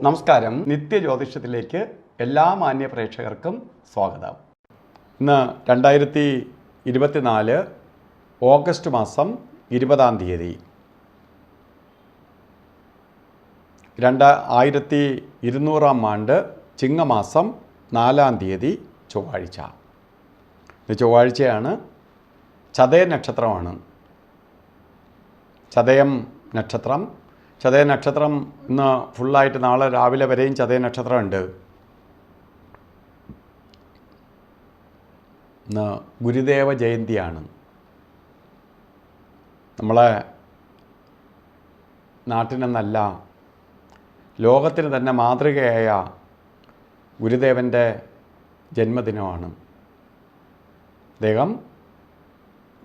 നമസ്കാരം. നിത്യജ്യോതിഷത്തിലേക്ക് എല്ലാ മാന്യ പ്രേക്ഷകർക്കും സ്വാഗതം. ഇന്ന് 2024 ഓഗസ്റ്റ് മാസം 20-ാം തീയതി 2200 ആണ്ട് ചിങ്ങമാസം 4-ാം തീയതി ചൊവ്വാഴ്ച. ഇത് ചൊവ്വാഴ്ചയാണ്. ചതയ നക്ഷത്രമാണ്. ചതയം നക്ഷത്രം ഇന്ന് ഫുള്ളായിട്ട് നാളെ രാവിലെ വരെയും ചതയ നക്ഷത്രമുണ്ട്. ഇന്ന് ഗുരുദേവ ജയന്തിയാണ്. നമ്മളെ നാട്ടിനെന്നല്ല ലോകത്തിന് തന്നെ മാതൃകയായ ഗുരുദേവൻ്റെ ജന്മദിനമാണ്. അദ്ദേഹം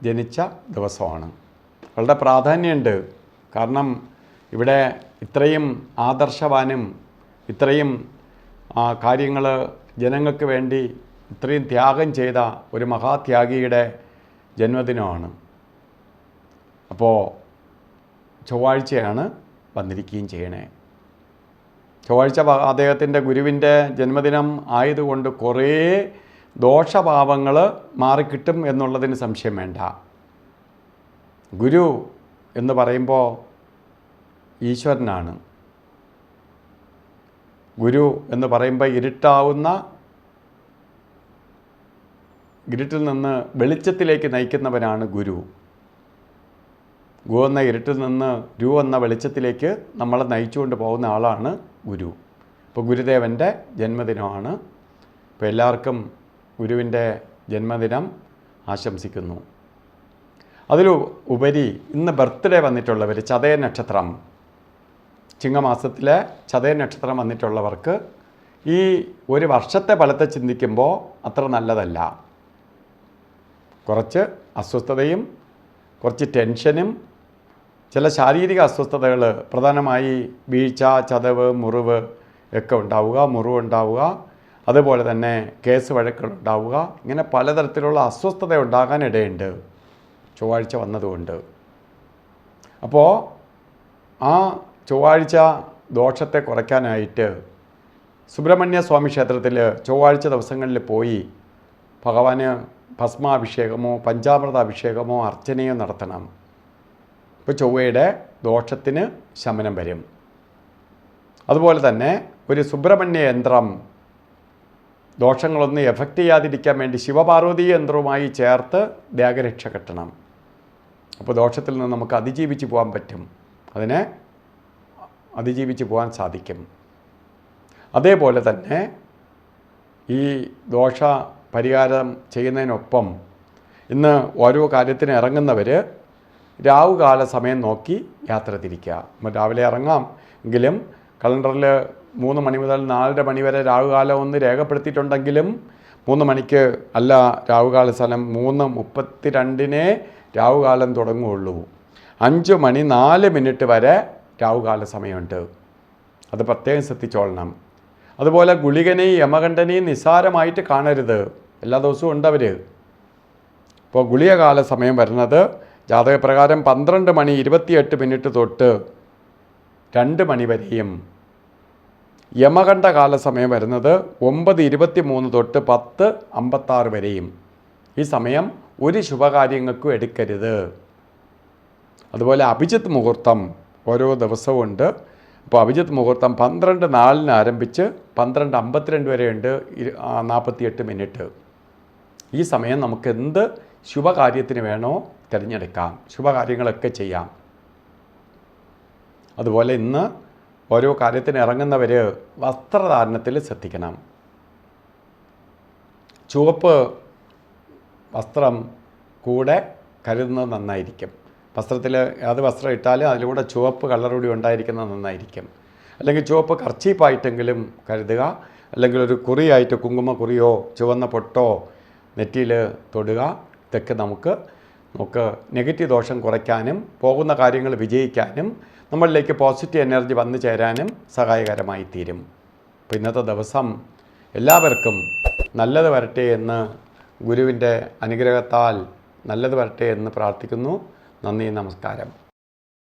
ജനിച്ച ദിവസമാണ്. വളരെ പ്രാധാന്യമുണ്ട്. കാരണം ഇവിടെ ഇത്രയും ആദർശവാനും ഇത്രയും കാര്യങ്ങൾ ജനങ്ങൾക്ക് വേണ്ടി ഇത്രയും ത്യാഗം ചെയ്ത ഒരു മഹാത്യാഗിയുടെ ജന്മദിനമാണ്. അപ്പോൾ ചൊവ്വാഴ്ചയാണ് വന്നിരിക്കുകയും ചെയ്യണേ. ചൊവ്വാഴ്ച അദ്ദേഹത്തിൻ്റെ ഗുരുവിൻ്റെ ജന്മദിനം ആയതുകൊണ്ട് കുറേ ദോഷഭാവങ്ങൾ മാറിക്കിട്ടും എന്നുള്ളതിന് സംശയം വേണ്ട. ഗുരു എന്ന് പറയുമ്പോൾ ഈശ്വരനാണ്. ഗുരു എന്ന് പറയുമ്പോൾ ഇരുട്ടിൽ നിന്ന് വെളിച്ചത്തിലേക്ക് നയിക്കുന്നവനാണ് ഗുരു. ഗു എന്ന ഇരുട്ടിൽ നിന്ന് രു എന്ന വെളിച്ചത്തിലേക്ക് നമ്മളെ നയിച്ചുകൊണ്ട് പോകുന്ന ആളാണ് ഗുരു. ഇപ്പോൾ ഗുരുദേവൻ്റെ ജന്മദിനമാണ്. ഇപ്പോൾ എല്ലാവർക്കും ഗുരുവിൻ്റെ ജന്മദിനം ആശംസിക്കുന്നു. അതിലുപരി ഇന്ന് ബർത്ത്ഡേ വന്നിട്ടുള്ളവർ, ചതയ നക്ഷത്രം, ചിങ്ങമാസത്തിലെ ചതയ നക്ഷത്രം വന്നിട്ടുള്ളവർക്ക് ഈ ഒരു വർഷത്തെ ഫലത്തെ ചിന്തിക്കുമ്പോൾ അത്ര നല്ലതല്ല. കുറച്ച് അസ്വസ്ഥതയും കുറച്ച് ടെൻഷനും ചില ശാരീരിക അസ്വസ്ഥതകൾ, പ്രധാനമായി വീഴ്ച, ചതവ്, മുറിവ് ഒക്കെ ഉണ്ടാവുക, മുറിവുണ്ടാവുക, അതുപോലെ തന്നെ കേസ് വഴക്കുകൾ ഉണ്ടാവുക, ഇങ്ങനെ പലതരത്തിലുള്ള അസ്വസ്ഥത ഉണ്ടാകാൻ ഇടയുണ്ട് ചൊവ്വാഴ്ച വന്നതുകൊണ്ട്. അപ്പോൾ ആ ചൊവ്വാഴ്ച ദോഷത്തെ കുറയ്ക്കാനായിട്ട് സുബ്രഹ്മണ്യ സ്വാമി ക്ഷേത്രത്തിൽ ചൊവ്വാഴ്ച ദിവസങ്ങളിൽ പോയി ഭഗവാന് ഭസ്മാഭിഷേകമോ പഞ്ചാമൃതാഭിഷേകമോ അർച്ചനയോ നടത്തണം. ഇപ്പോൾ ചൊവ്വയുടെ ദോഷത്തിന് ശമനം വരും. അതുപോലെ തന്നെ ഒരു സുബ്രഹ്മണ്യ യന്ത്രം ദോഷങ്ങളൊന്നും എഫക്റ്റ് ചെയ്യാതിരിക്കാൻ വേണ്ടി ശിവപാർവതി യന്ത്രവുമായി ചേർത്ത് ദേഹരക്ഷ കെട്ടണം. അപ്പോൾ ദോഷത്തിൽ നിന്ന് നമുക്ക് അതിജീവിച്ച് പോകാൻ പറ്റും. അതിനെ അതിജീവിച്ച് പോകാൻ സാധിക്കും. അതേപോലെ തന്നെ ഈ ദോഷ പരിഹാരം ചെയ്യുന്നതിനൊപ്പം ഇന്ന് ഓരോ കാര്യത്തിന് ഇറങ്ങുന്നവർ രാവുകാല സമയം നോക്കി യാത്ര തിരിക്കുക. രാവിലെ ഇറങ്ങാം എങ്കിലും കലണ്ടറിൽ 3 മണി മുതൽ 4:30 മണി വരെ രാവുകാലം ഒന്ന് രേഖപ്പെടുത്തിയിട്ടുണ്ടെങ്കിലും 3 മണിക്ക് അല്ല രാവുകാല സ്ഥലം, 3:32 രാവുകാലം തുടങ്ങുകയുള്ളൂ. 5 മണി 4 മിനിറ്റ് വരെ രാവുകാല സമയമുണ്ട്. അത് പ്രത്യേകം ശ്രദ്ധിച്ചോളണം. അതുപോലെ ഗുളികനെയും യമകണ്ഠനെയും നിസ്സാരമായിട്ട് കാണരുത്. എല്ലാ ദിവസവും ഉണ്ടവർ. ഇപ്പോൾ ഗുളികകാല സമയം വരുന്നത് ജാതകപ്രകാരം 12 മണി 28 മിനിറ്റ് തൊട്ട് 2 മണി വരെയും, യമകണ്ഠ കാല സമയം വരുന്നത് 9:23 തൊട്ട് 10:56 വരെയും. ഈ സമയം ഒരു ശുഭകാര്യങ്ങൾക്കും എടുക്കരുത്. അതുപോലെ അഭിജിത്ത് മുഹൂർത്തം ഓരോ ദിവസവും ഉണ്ട്. അപ്പോൾ അഭിജിത്ത് മുഹൂർത്തം 12:04 ആരംഭിച്ച് 12:52 വരെയുണ്ട്, 48 മിനിറ്റ്. ഈ സമയം നമുക്ക് എന്ത് ശുഭകാര്യത്തിന് വേണോ തിരഞ്ഞെടുക്കാം, ശുഭകാര്യങ്ങളൊക്കെ ചെയ്യാം. അതുപോലെ ഇന്ന് ഓരോ കാര്യത്തിന് ഇറങ്ങുന്നവർ വസ്ത്രധാരണത്തിൽ ശ്രദ്ധിക്കണം. ചുവപ്പ് വസ്ത്രം കൂടെ കരുതുന്നത് നന്നായിരിക്കും. വസ്ത്രത്തിൽ ഏത് വസ്ത്രം ഇട്ടാലും അതിലൂടെ ചുവപ്പ് കളറുകൂടി ഉണ്ടായിരിക്കുന്നത് നന്നായിരിക്കും. അല്ലെങ്കിൽ ചുവപ്പ് കർച്ചീപ്പായിട്ടെങ്കിലും കരുതുക. അല്ലെങ്കിൽ ഒരു കുറിയായിട്ട് കുങ്കുമക്കുറിയോ ചുവന്ന പൊട്ടോ നെറ്റിയിൽ തൊടുക. ഇതൊക്കെ നമുക്ക് നെഗറ്റീവ് ദോഷം കുറയ്ക്കാനും പോകുന്ന കാര്യങ്ങൾ വിജയിക്കാനും നമ്മളിലേക്ക് പോസിറ്റീവ് എനർജി വന്നു ചേരാനും സഹായകരമായി തീരും. അപ്പോൾ ഇന്നത്തെ ദിവസം എല്ലാവർക്കും നല്ലത് വരട്ടെ എന്ന് ഗുരുവിൻ്റെ അനുഗ്രഹത്താൽ നല്ലത് വരട്ടെ എന്ന് പ്രാർത്ഥിക്കുന്നു. നന്ദി, നമസ്കാരം.